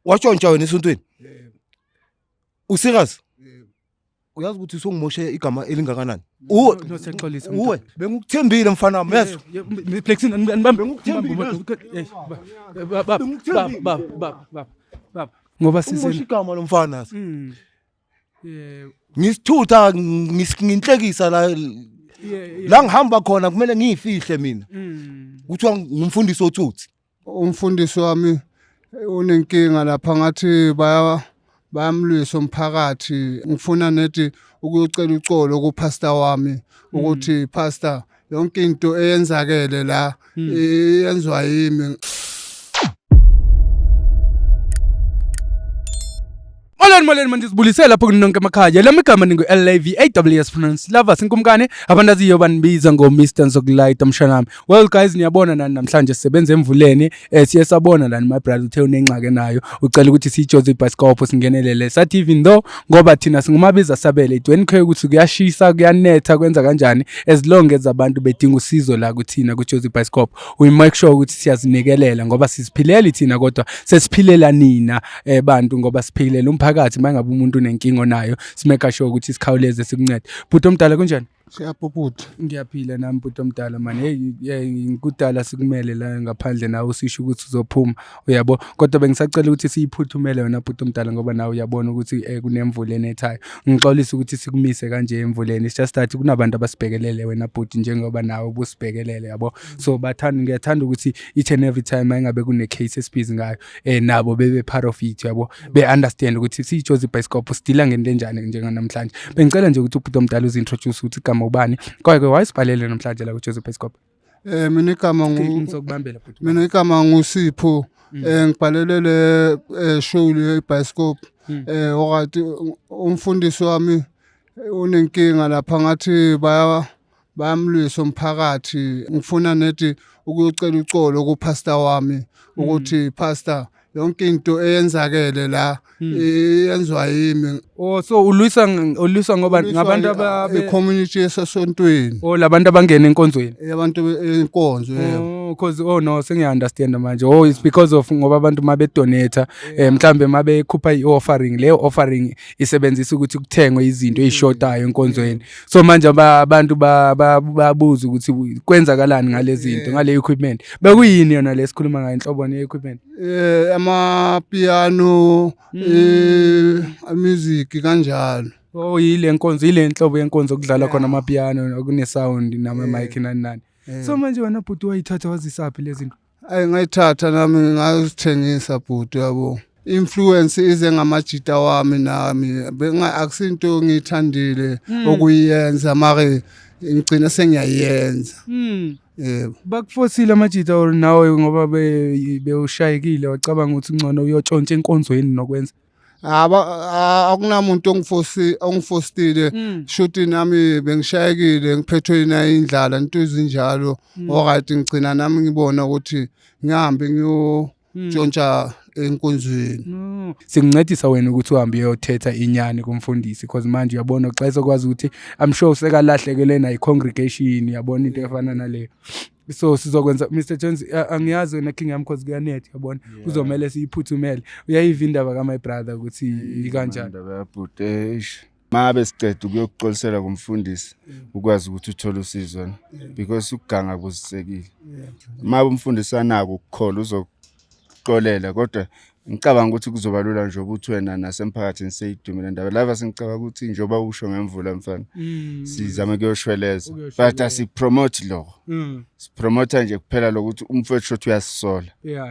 watshontsha wena esontweni userious uyazi ukuthi usongimoshe igama elingakanani uwe bengikuthembile mfana wami yeso Flexing anibambe ngoba umoshe igama lomfana ngisithutha nginhlekisa la ngihamba khona kumele ngiyifihle mina kuthiwa ngumfundisi othuthi umfundisi wami unenkinga lapha ngathi bayamlwisa umphakathi ngifuna nethi ukuyocela uxolo kupastor wami ukuthi pastor yonke into eyenzakele la iyenzwa yimi Molweni manje sibulisela lapho kunonke emakhaya lami igama ningu LAV AWS Finance Lovers inkumkane abantu aziyo banibiza ngo Mr Nzokulayita mshanami. Well guys niyabona nani namhlanje sisebenza emvuleni siye sabona lani my brother uthe unengxake nayo ucela ukuthi sijoze ibascope singenelele sathi even though ngoba thina singumabiza sabele idwenikho ukuthi kuyashisa kuyanetha kwenza kanjani as long as abantu bedinga usizo la kuthina kujoze ibascope we make sure ukuthi siyazinikelela ngoba sisiphilela thina kodwa sesiphilela nina bantu ngoba siphilela umphakathi mangabe umuntu unenkingo nayo simeka sure ukuthi sikhawuleze sikuncede. Bhuti omdala kunjani? Siyabhubhuda. Ngiyaphila nami bhuti omdala man. Hey ngikudala sikumele la ngaphandle nawe usisho ukuthi uzophuma uyabo kodwa bengisacela ukuthi siyiphuthumele wena bhuti omdala ngoba nawe uyabona ukuthi kunemvula enethayo. Ngixolisa ukuthi sikumise kanje emvuleni it's just that kunabantu abasibhekelele wena bhuti njengoba nawe ubusibhekelele yabo so ngiyathanda ukuthi each and every time mangabe kune case esibhizi ngayo nabo bebe part of it yabo be understand ukuthi sijoze ibascope sidila ngento enjani njengamhlanje. Bengicela nje ukuthi ubhuti omdala uzintroduce ukuthi igama ubani kwake wayesibhalele namhlanje la kuJozi Episcope. Mina igama ngizokubambela bhuti. Mina igama nguSipho ngibhalele le show le Episcope okati umfundisi wami unenkinga lapha ngathi bayamlwisa umphakathi ngifuna nethi ukuyocela uxolo kupastor wami ukuthi pastor yonke into eyenzakele la iyenzwa yimi. Oh so ulwisa ngoba ngabantu community esasontweni. Oh labantu abangena enkonzweni. Abantu enkonzo because no sengiyaunderstand manje it's because of ngoba abantu mabe donate mhlambe mabe khupha i-offering le offering isebenzisa ukuthi kuthengwe izinto ezishotayo enkonzweni so manje abantu babuza ukuthi kwenzakalani ngale zinto ngale equipment bekuyini yona lesikhuluma ngayo inhlobo ne equipment amapiano music kanjalo. Oh yile nkonzo ile inhlobo yenkonzo kudlala khona amapiano kune sound nama mic nani so manje wena bhuti wayithatha wazisaphi lezi zinto? Ngayithatha nami ngazithengisa bhuti yabo. Influence ize ngamajita wami nami akusinto ngithandile okuyenza mara ngicina sengiyayenza. Yebo. Bakufosile amajita or nawe ngoba bewushayekile wacabanga ukuthi ngcono uyotshontsha enkonzweni nokwenza. Akunamuntu ongifostile shuthi nami bengishayekile ngiphethwe na indlala into ezinjalo alright ngicina nami ngibona ukuthi ngihambe ngiyotshontsha enkonzweni. Singincedisa wena ukuthi uhambe uyothetha inyani kumfundisi because manje uyabona xa esokwazi ukuthi I'm sure usekalahlekele na i-congregation yabona into efana naleyo. So sizokwenza Mr Jones angiyazi wena king yami because kuyanethi yabona kuzomela siyiphuthumele uyayiva indaba ka my brother ukuthi ikanjani indaba yabhuti mabe sicede ukuyokuxolisela kumfundisi ukwazi ukuthi uthole usizo because ukuganga kuzisekile mabe umfundisi anako ukukhola uzoxolela kodwa ngicabanga ukuthi kuzobalula nje ukuthi wena nasemphakathini seyidumile ndaba lava sengicabanga ukuthi njoba usho ngemvula mfana sizama kuyoshweleza but asipromote lo sipromote nje kuphela lokuthi umfowethu uthi uyasisola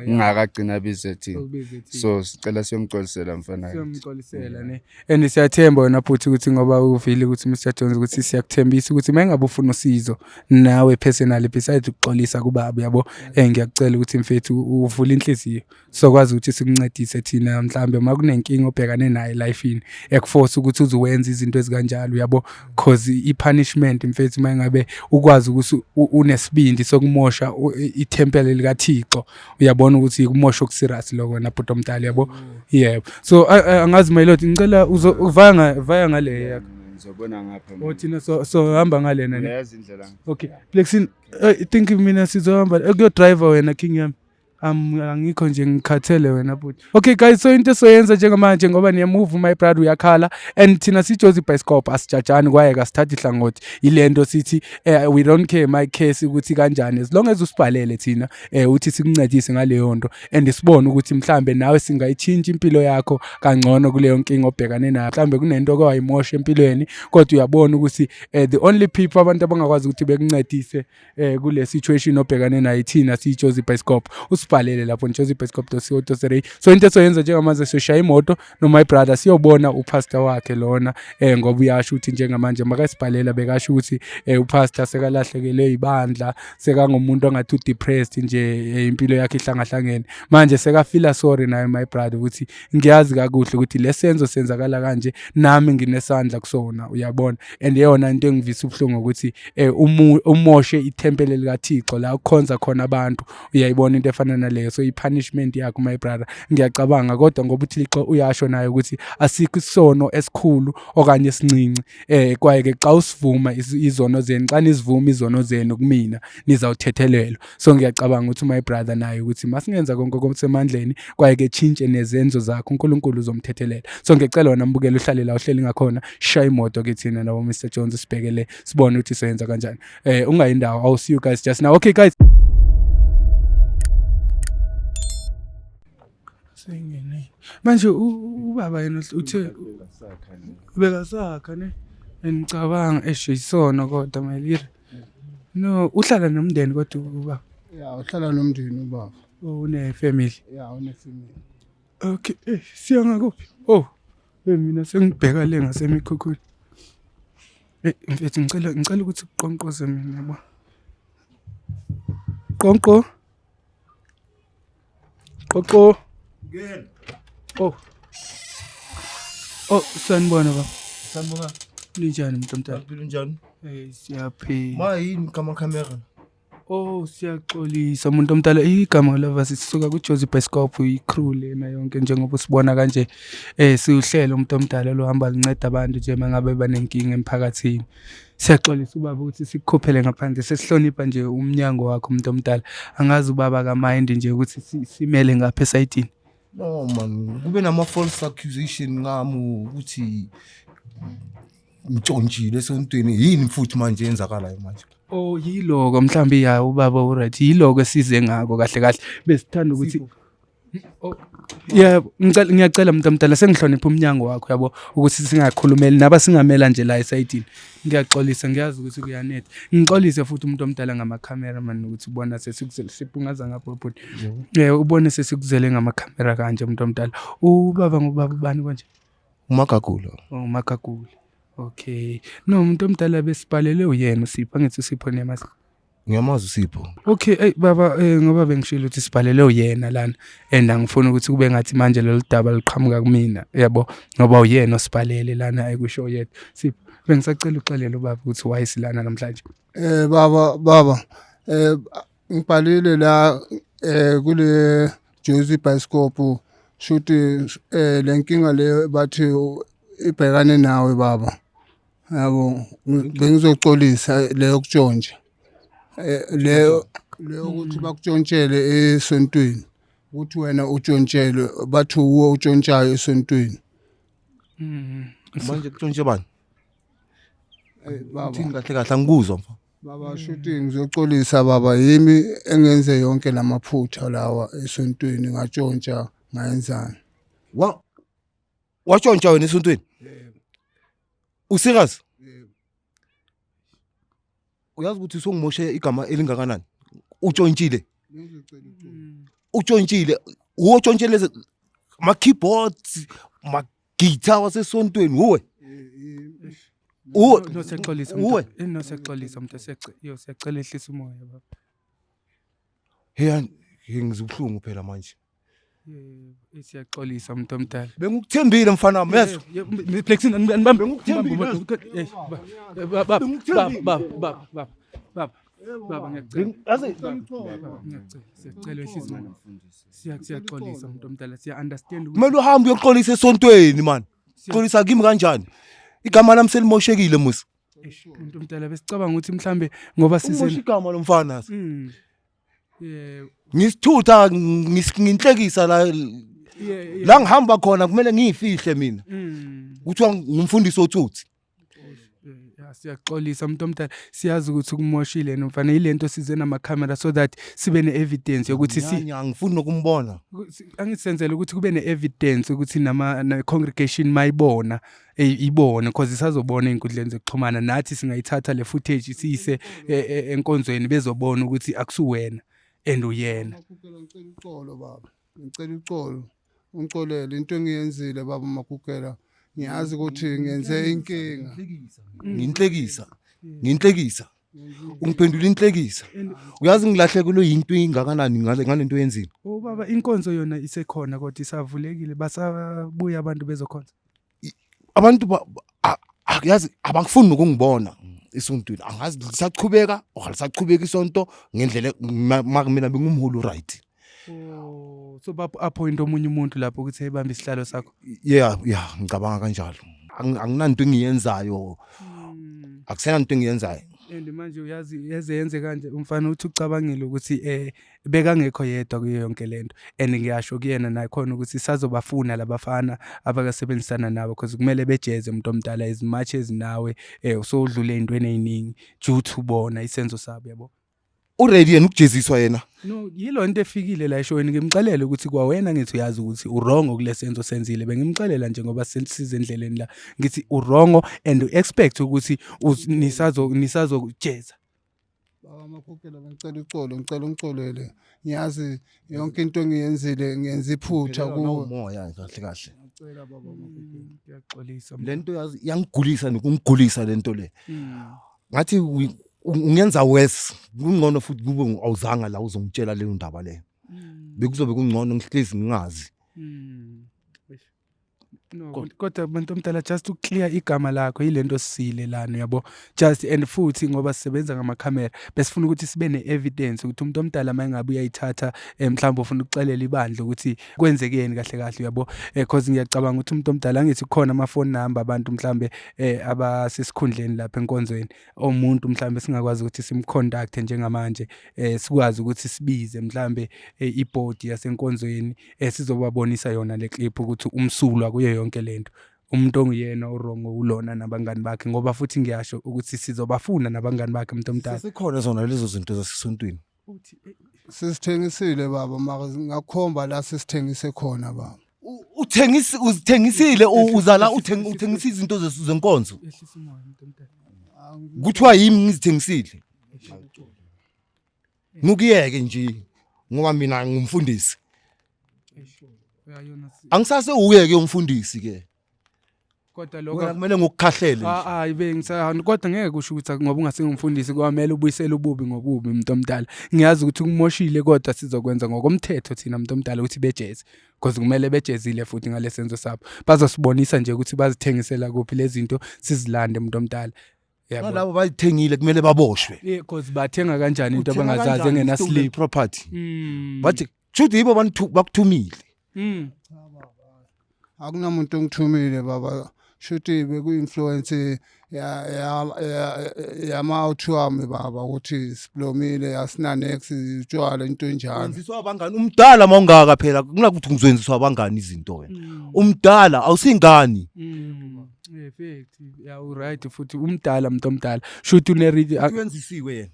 ngingakagcina bize thina so sicela siyomxolisela mfana siyomxolisela ne and siyathemba wena futhi ukuthi ngoba uvile ukuthi Mr Jones ukuthi siyakuthembisa ukuthi mangabe ufuna usizo nawe personally besides ukuxolisa kubaba yabo ngiyakucela ukuthi mfethu uvule inhliziyo sokwazi ukuthi sikuncedise thina mhlambe makunenkinga obhekane nayo lifeini ekuforce ukuthi uzowenza izinto ezikanjalo yabo cause i-punishment mfethu mangabe ukwazi ukuthi unesibindi sokumosha iThempeli likaThixo uyabona ukuthi kumosha okuserious lokho na bhuti omdala yabo yebo so angazi my lord ngicela uvaya ngale yakho ngizobona ngapha othina so hamba ngalena ne yazi indlela okay Flexing I think mina sizohamba kuyo driver wena king yami angikho nje ngikhathele wena but okay guys, so into soyenza njengamanje ngoba niyamove my brother uyakhala and thina siJozi Bioscope asijajani kwaye kasithatha ihlangothi ilento sithi we don't care my case ukuthi kanjani as long as usibhalele thina uthi sikuncedise ngaleyo nto and sibone ukuthi mhlambe nawe singayichinja impilo yakho kangcono kuleyo nkinga obhekane nayo. Mhlambe kunento kwayimosha empilweni kodwa uyabona ukuthi the only people abantu abangakwazi ukuthi bekuncedise kule situation obhekane nayo thina siJozi Bioscope. Usibhalele lapho jozibioscope.co.za. So into soyenza njengamanje soshaya imoto no my brother siyobona upastor wakhe lona ngoba uyasho ukuthi njengamanje makasibhalela bekasho ukuthi upastor sekalahlekelwe ibandla sekangomuntu ongathi depressed nje impilo yakhe ihlangahlangene manje sekafila sorry naye my brother ukuthi ngiyazi kakuhle ukuthi lesenzo senzakala kanje nami nginesandla kusona uyabona and yona into engivisa ubhlungu ukuthi umoshe ithempeli likaThixo la ukhonza khona abantu uyayibona into efana naleyo. So i-punishment yakho my brother ngiyacabanga kodwa ngoba uThixo uyasho naye ukuthi asikho isono esikhulu okanye esincinci kwaye ke xa usivuma izono zenu xa nizivuma izono zenu kumina nizawuthethelelwa. So ngiyacabanga ukuthi my brother naye ukuthi masingenza konke okusemandleni kwaye ke tshintshe nezenzo zakho uNkulunkulu uzomthethelela. So ngicela wena mbukela uhlale la uhleli ngakhona shaya imoto ke thina nabo Mr Jones sibhekele sibone ukuthi soyenza kanjani. Ungayindawo. I'll see you guys just now. Okay guys. Manje ubaba yena uthe bekasakha ne ngicabanga isona kodwa mayilira no uhlala nomndeni kodwa ubaba uhlala nomndeni ubaba une family une family. Okay siya ngakuphi mina sengibheka le ngasemikhukhwini mfethu ngicela ukuthi uqonqoze mina yabo qoqo ngene sanibona baba. Sanibona. Ninjani mntomntana? Impilo njani? Siyaphila. Mayini kamera? Siyaxolisa umuntu omdala igama lava sisuka kuJozi Bioscope icrew lena yonke njengoba usibona kanje siuhlelo umuntu omdala lo hamba linceda abantu nje mangabe banenkinga emphakathini. Siyaxolisa ubaba ukuthi sikukhophele ngaphandle sesihlonipha nje umnyango wakho umuntu omdala. Angazi ubaba kaMind nje ukuthi simele ngapha esayidini. No man, kube nama false accusation ngami ukuthi ngitshontshile esontweni yini futhi manje yenzakalayo manje. Yiloko mhlambi ya ubaba uright yiloko esize ngako kahle kahle besithanda ukuthi ngiyacela umuntu omdala sengihlonipha umnyango wakho yabo ukuthi singakhulumeli naba singamela nje la esayidini. Ngiyaxolisa ngiyazi ukuthi kuyanetha. Ngixolise futhi umuntu omdala ngama cameraman ukuthi ubona sesibungaza ngapho bhuti. Ubone sesikuzele ngama camera kanje umuntu omdala. Ubaba ngubaba bani kanje? uMagagulo. uMagagulo. Okay. No umuntu omdala besibhalele uyena uSipho angithi uSipho nemazi. Ngiyamazi uSipho. Okay baba ngoba bengishilo ukuthi sibhalele uyena lana and angifuni ukuthi kube ngathi manje lolu daba liqhamuka kumina yabo ngoba uyena osibhalele lana ayikusho yethu. Sipho bengisacela uxolele ubaba ukuthi why silana namhlanje. Baba ngibhalile la kule Jozi Bioscope shothi lenkinga le bathi ibhekane nawe baba. Yabo bengizoxolisa leyo kutshontshe leyo ukuthi bakutshontshele esontweni ukuthi wena utshontshelwe bathi uwo utshontshayo esontweni. Manje kutshontshe bani? Baba Uthini kahle kahle angikuzwa mfana. Baba shothi ngizoxolisa baba yimi engenze yonke lamaphutha lawa esontweni ngatshontsha ngayenzana. Watshontsha wena esontweni? Usikazi? Uyazi ukuthi usongimoshe igama elingakanani? Utshontshile. Utshontshile. Utshontshele ama keyboards, ma guitar wasesontweni uwe. No siyaqolisa uwe. No siyaqolisa umuntu siyacela ehlisa umoya baba. Hey ngizubhlungu phela manje. Siyaxolisa umuntu omdala. Bengukuthembile mfana wami yazi. Flexing anibambe Baba ngiyacela. Siyacela ehlisa umoya. Siyaxolisa umuntu omdala. Siya understand ukuthi kumele uhambe uyoxolisa esontweni man. Xolisa kimi kanjani? Igama lami selimoshekile musi. umuntu omdala besicabanga ukuthi mhlambe ngoba Umosha igama lomfana. Yeah. ngisithutha nginhlekisa la ngihamba khona kumele ngiyifihle mina kuthiwa ngumfundisi otsutsi. Siyaxolisa umuntu omdala, siyazi ukuthi ukumoshile nomfana ilento size namakhamera so that sibe ne-evidence yokuthi angifuni nokumbona. angisenzele ukuthi kube ne-evidence ukuthi na-congregation mayibona ibone because isazobona ey'nkundleni zokuxhumana nathi singayithatha le footage siyise enkonzweni bezobona ukuthi akusuwena and uyena. Ngicela uxolo baba, ngicela uxolo ungicolele into engiyenzile baba Makukela. Ngiyazi ukuthi ngenze inkinga. Nginhlekisa ungiphendula inhlekisa. Uyazi ngilahlekelwe yinto ingakanani ngalento yenzini. Baba inkonzo yona isekhona kodwa isavulekile basabuya abantu bezokhonza. Abantu yazi abangifuni nokungibona esontweni. Angazi lisachubeka okalisachubeka isonto ngendlela mina bengumholi right. So appoint omunye umuntu lapho ukuthi ebambe isihlalo sakho. Yeah ngicabanga kanjalo. Anginanto engiyenzayo. Akusena into engiyenzayo. And manje uyazi yenze kanje umfana uthi ucabangile ukuthi bekangekho yedwa kuyo yonke lento and ngiyasho kuyena naye khona ukuthi sazobafuna labafana abakasebenzisana nabo because kumele bejeze umuntu omdala as much as nawe usodlule intweni eziningi due to bona isenzo sabo yabo. Already yena ukujeziswa yena. No yilo into efikile la eshweni ngimxelele ukuthi kwawena ngithi uyazi ukuthi urongo kulesenzo senzile bengimxelela nje ngoba sesize endleleni la ngithi urongo and expect ukuthi nisazojeza. Baba Makukela ngicela uxolo, ngicela ungicolele. Ngiyazi yonke into engiyenzile ngenza iphutha kuwe. Umoya kahle. Ngicela baba Makukela. Ngiyaxolisa. Lento yazi yangigulisa nokungigulisa lento le. Ngathi ungenza worse kungcono futhi kube awuzanga la uzongitshela leyo ndaba le bekuzobe kungcono ngihlezi ngingazi. No kodwa abantu omdala just to clear igama lakho yilento sisile lana yabo just and futhi ngoba sisebenza ngamakhamera besifuna ukuthi sibe ne-evidence ukuthi umuntu omdala mangabe uyayithatha mhlawumbe ufuna ukuxelela ibandla ukuthi kwenzekeni kahle yabo because ngiyacabanga ukuthi umuntu omdala angithi khona ama-phone number abantu mhlawumbe abasesikhundleni lapha enkonzweni omuntu mhlawumbe singakwazi ukuthi simcontact njengamanje sikwazi ukuthi sibize mhlawumbe ibhodi yasenkonzweni sizobabonisa yona le clip ukuthi umsulwa kuyo yonke lento umuntu ongiyena urongo ulona nabangani bakhe ngoba futhi ngiyasho ukuthi sizobafuna nabangani bakhe umuntu omdala. Sikhona zona lezo zinto zasesontweni. Sisithengisile baba maka ngakhomba la sisithengise khona baba. Uzithengisile uzala uthengisa izinto zenkonzo. Kuthiwa yimi ngizithengisile. Ngukuyeke nje ngoba mina ngumfundisi. Angisase uyeke umfundisi ke. Kodwa lokho kumele ngokukhahlele nje. Kodwa ngeke kusho ukuthi ngoba ungasengumfundisi kwamele ubuyisele ububi ngobubi umuntu omdala. Ngiyazi ukuthi kumoshile kodwa sizokwenza ngokomthetho thina umuntu omdala ukuthi bejeze because kumele bejezile futhi ngalesenzo sabo. Bazosibonisa nje ukuthi bazithengisela kuphi lezi zinto sizilande umuntu omdala. Yabo labo bayithengile kumele baboshwe. Because bathenga kanjani into abangazazi engena slip property. Bathi should yibo bakuthumile. Akunamuntu ongithumile baba shuthi beku-influence yama-out wami baba ukuthi siblomile asinanex utshwala into enjalo. Wenziswa abangani umdala mawungaka phela kunakuthi ngizwenziswa abangani izinto wena. Umdala awusingani. Perfect. Yeah right futhi umdala umuntu omdala shuthi uneridi wenzisiwe yena.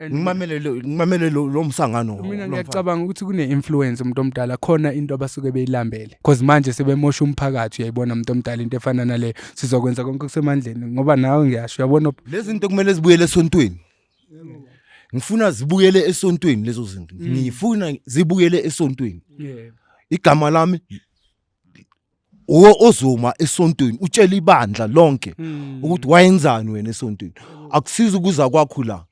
Ngimamele lo msangano. Mina ngiyacabanga ukuthi kune-influence umuntu omdala khona into abasuke beyilambele because manje sebemosha umphakathi uyayibona umuntu omdala into efana nale sizokwenza konke kusemandleni ngoba nawe ngiyasho uyabona lezi zinto kumele zibuyele esontweni. Ngifuna zibuyele esontweni lezo zinto. Ngifuna zibuyele esontweni. Igama lami ozuma esontweni utshela ibandla lonke ukuthi wayenzani wena esontweni. Akusiza ukuza kwakho la.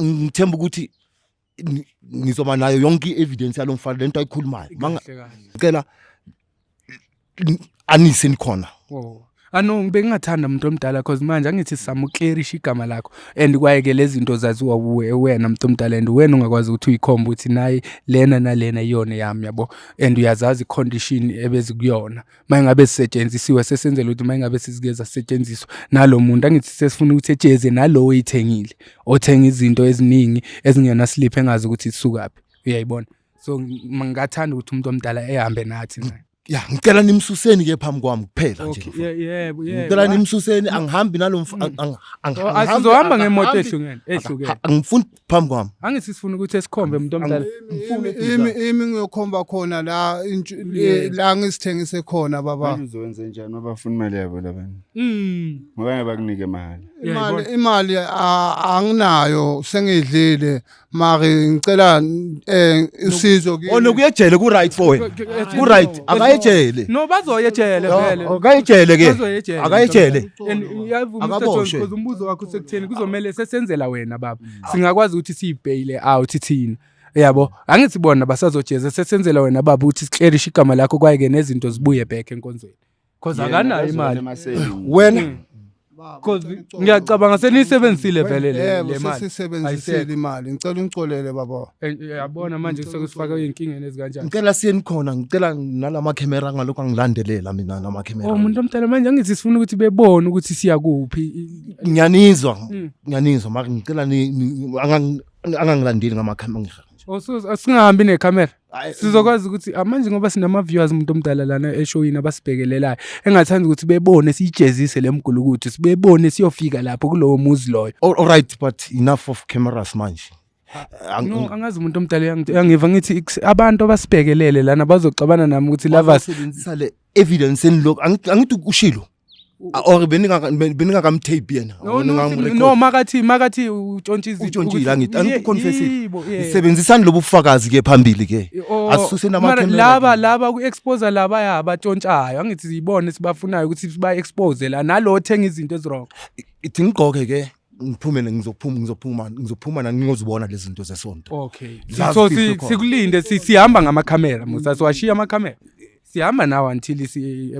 Ngithemba ukuthi ngizoba nayo yonke evidence yalomfana lento ayikhulumayo. Ngicela anise nikhona. Ano ngibengathanda umuntu omdala cause manje angithi sizama ukclearisha igama lakho and kwayeke lezi zinto zaziwa wena umuntu omdala and wena ungakwazi ukuthi uyikhombe ukuthi nayi lena nalena iyona yami yabo and uyazazi icondition ebezikuyona mayingabe sisetshenzisiwe sesenzele ukuthi mayingabe sizigeza sisetshenziswa nalomuntu angithi sesifuna ukuthi ejeze nalowo ithengile othenga izinto eziningi ezingena slip engazi ukuthi isukaphi uyayibona so ngingathanda ukuthi umuntu omdala ehambe nathi naye. Ya ngicela nimsuseni ke phambi kwami kuphela nje. Yebo. Ngicela nimsuseni angihambi Asizohamba ngemoto ehlukene. Angifuni phambi kwami. Angithi sifuna ukuthi esikhombe umuntu omdala. Imi ngiyokhomba khona la ngisithengise khona baba. Uzowenza njani abafuna imali yabo labantu? Ngoba bakunike imali. Imali anginayo sengidlile mari ngicela usizo kimi. Ono kuyejele ku right for wena. Ku right akayejele. No bazoyejele vele. Akayejele ke. Akayejele. Uyavuma Mr Jones because umbuzo wakho sekutheni kuzomela sesenzela wena baba. Singakwazi ukuthi siyibhayile out thina. Yabo angithi bona basazojeza sesenzela wena baba ukuthi siclearishe igama lakho kwayeke nezinto zibuye back enkonzweni. Cause akanayo imali. Wena Cause ngiyacabanga seniyisebenzisile vele le mali. Sisebenzisile imali. Ngicela ungicolele baba. Yabona manje sekusifaka izinkingeni ezikanjani. ngicela siyeni khona ngicela nalama camera ngalokho angilandelela mina nama camera. Oh umuntu omdala manje angithi sifuna ukuthi bebone ukuthi siya kuphi. Ngiyanizwa mara ngicela angangilandeli ngama camera. Asingahambi necamera. Sizokwazi ukuthi manje ngoba sinama viewers umuntu omdala lana eshowini abasibhekelelayo engathanda ukuthi bebone sijezise lemgulukuthi sibebone siyofika lapho kulowo muzi loyo. All right but enough of cameras manje. No angazi umuntu omdala yangiva ngithi abantu abasibhekelele lana bazoxabana nami ukuthi lava basebenzisa le evidence eniloko angithi ushilo or beningakamtape yena no makathi utshontshizile angithi confess isebenzisani lobu bufakazi ke phambili ke asisuse nama camera laba ku-expose laba yabatshontshayo angithi siyibone sibafunayo ukuthi siba expose la nalo othenga izinto ezirong ithi ngigqoke ke ngiphumele ngizophuma nangizobona lezi zinto zesonto. Okay so sikulinde sihamba ngama camera musa siwashiya ama camera sihamba nawo until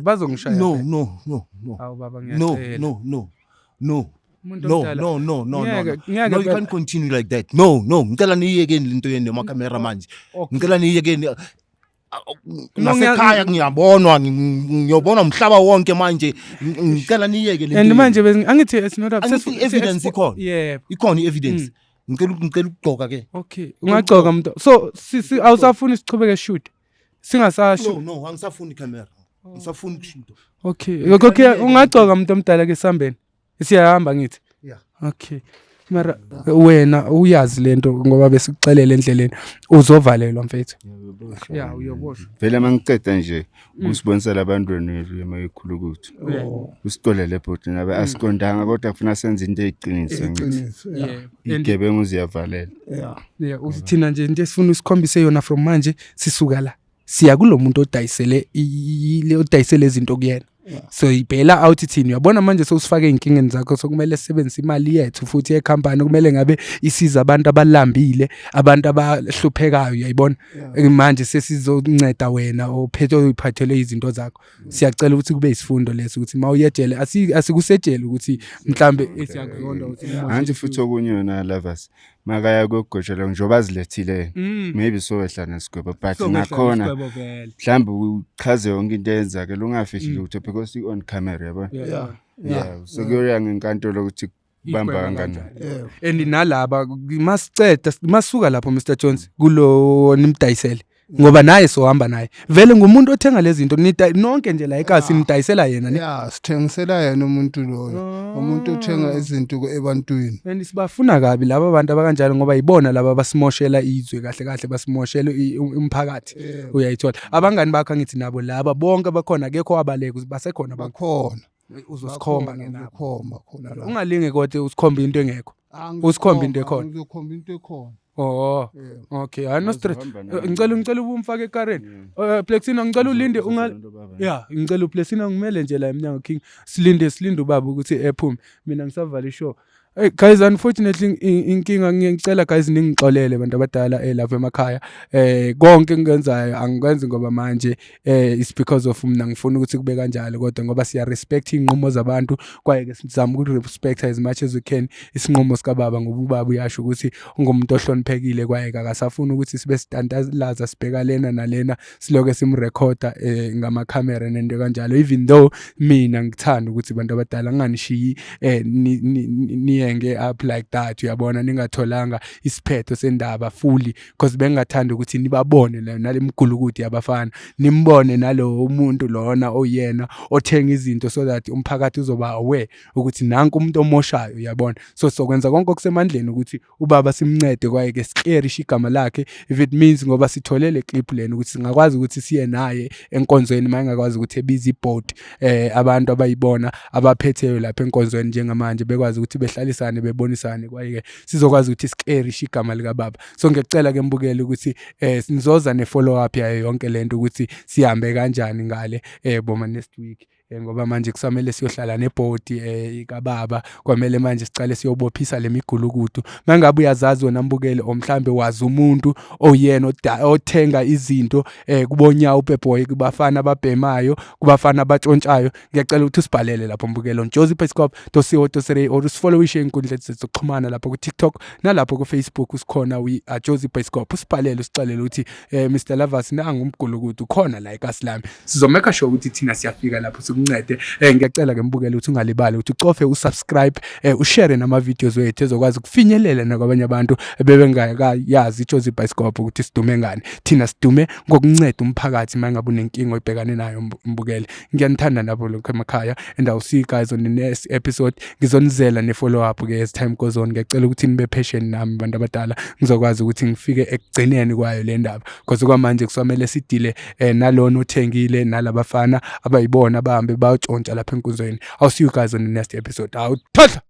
bazongishaya. No. Awu baba No. You can't continue like that. No. Ngicela niyekeni lento yeni nama camera manje. Ngicela niyekeni nasekhaya ngiyabonwa ngiyobona umhlaba wonke manje ngicela niyeke lento. And manje angithi it's not evidence ikhona. Yeah. Ikhona evidence. Ngicela ukugqoka ke. Okay. Ungagqoka umuntu. So awusafuni sichubeke shoot. Singasasho. No, angisafuni camera. Ngisafuni kushinto. Okay, ungagcoka umuntu omdala ke sambeni. Siyahamba ngithi. Yeah. Okay. Mara wena uyazi lento ngoba besikuxelela endleleni uzovalelwa mfethu. Yeah, uyoboshwa. Vele mangiceda nje usibonisela abantwana emayikhulukuthi. Usixolele bhuti nabe asikondanga kodwa kufuna senze into eziqinisa ngithi. Yeah. Igebengu ziyavalela. Yeah, usithina nje sifuna usikhombise yona from manje sisuka la. Siya kulomuntu odayisele izinto kuyena. So ibhela out thini uyabona manje sewusifake inkingeni zakho sokumele sisebenzise imali yethu futhi ecompany kumele ngabe isiza abantu abalambile abantu abahluphekayo uyayibona manje sesizonceda wena ophethe uyiphathele izinto zakho siyacela ukuthi kube isifundo leso ukuthi mawuyejele asikusejele ukuthi mhlambe siyaqonda ukuthi manje futhi okunye yona lovers makaya kogoshela njengoba azilethile maybe sowehla nesigwebo but nakhona mhlambe uchaze yonke into eyenzake lungafihli ukuthi because you on camera yabo yeah so kuyoya ngenkantolo ukuthi bamba kangakanani and nalaba masuka lapho Mr Jones kulo nimdayisele ngoba naye sohamba naye vele ngumuntu othenga lezi zinto nonke nje la ekhasi nimdayisela yena yeah sithengisela yena umuntu loyo umuntu othenga izinto ebantwini and sibafuna kabi laba abantu abakanjalo ngoba yibona laba basimoshela izwe kahle basimoshela umphakathi uyayithola abangani bakho ngithi nabo laba bonke abakhona akekho abaleke basekhona bakhona uzosikhomba ngenapho khona la ungalinge kodwa usikhomba into engekho usikhomba into ekhona uzokhomba into ekhona. Oh okay no stress ngicela ubumfake ekareni Plexina ngicela ulinde ngicela uPlexina ngimele nje la eminyango king silinde ubaba ukuthi ephume mina ngisavala ishow Hey guys, unfortunately inkinga ngiyacela guys ningixolele bantu abadala lapha emakhaya. Konke engikwenzayo angikwenzi ngoba manje it's because of mina ngifuna ukuthi kube kanjalo, kodwa ngoba siya respect inqumo zabantu kwaye ke sizama uku respect as much as we can isinqumo sika baba, ngoba ubaba uyasho ukuthi ungumuntu ohloniphekile kwaye akasafuni ukuthi sibe standardize sibheka lena nalena siloke simrecorda ngama camera nento kanjalo, even though mina ngithanda ukuthi bantu abadala nganishiyi niyenge up like that, uyabona, ningatholanga isiphetho sendaba fully because bengathanda ukuthi nibabone nalemgulukudu yabafana, nimbone nalo umuntu lona oyena othenga izinto so that umphakathi uzoba aware ukuthi nanku umuntu omoshayo, uyabona. So sokwenza konke okusemandleni ukuthi ubaba simncede kwaye ke scare igama lakhe if it means ngoba sitholele le clip lena ukuthi singakwazi ukuthi siye naye enkonzweni mayengakwazi ukuthi ebize iboard abantu abayibona abaphetheyo lapha enkonzweni njengamanje bekwazi ukuthi behlalisane bebonisane kwaye ke sizokwazi ukuthi scare igama lika baba. So ngiyacela ke mbukele ukuthi nizoza ne follow up yayo yonke lento ukuthi sihambe kanjani ngale boma next week. Ngoba manje kusamele siyohlala nebhodi kababa, kwamele manje sicale siyobophisa lemigulukudu. Mangabe uyazazi wena mbukele omhlambe wazi umuntu oyena othenga izinto kubonyawo uPepboy, kubafana ababhemayo, kubafana abatshontshayo, ngiyacela ukuthi usibhalele lapho mbukele on josiepaiscop.co.za or usifollow inkundla zokuxhumana lapho ku TikTok nalapho ku Facebook usikhona Josie Paiscop. Usibhalele usicalele ukuthi Mr Lovers nangu umgulukudu khona la eKaslami, sizomeka sure ukuthi thina siyafika lapho sikuncede. Ngiyacela ke mbukele ukuthi ungalibali ukuthi ucofe usubscribe ushare nama videos wethu ezokwazi ukufinyelela nakwabanye abantu bebengakayazi iJosie Paiscop ukuthi sidume ngani. Thina sidume ngokunceda umphakathi mangabe unenkinga oyibhekane nayo mbukele. Ngiyanithanda nabo lokho emakhaya and I'll see you guys on the next episode. Ngizonizela ne follow up ke as time goes on. Ngiyacela ukuthi nibe patient nami bantu abadala, ngizokwazi ukuthi ngifike ekugcineni kwayo le ndaba because kwamanje kusamele sidile nalona othengile nalabafana abayibona bahambe bayotshontsha lapha enkonzweni. I'll see you guys on the next episode. Awuthatha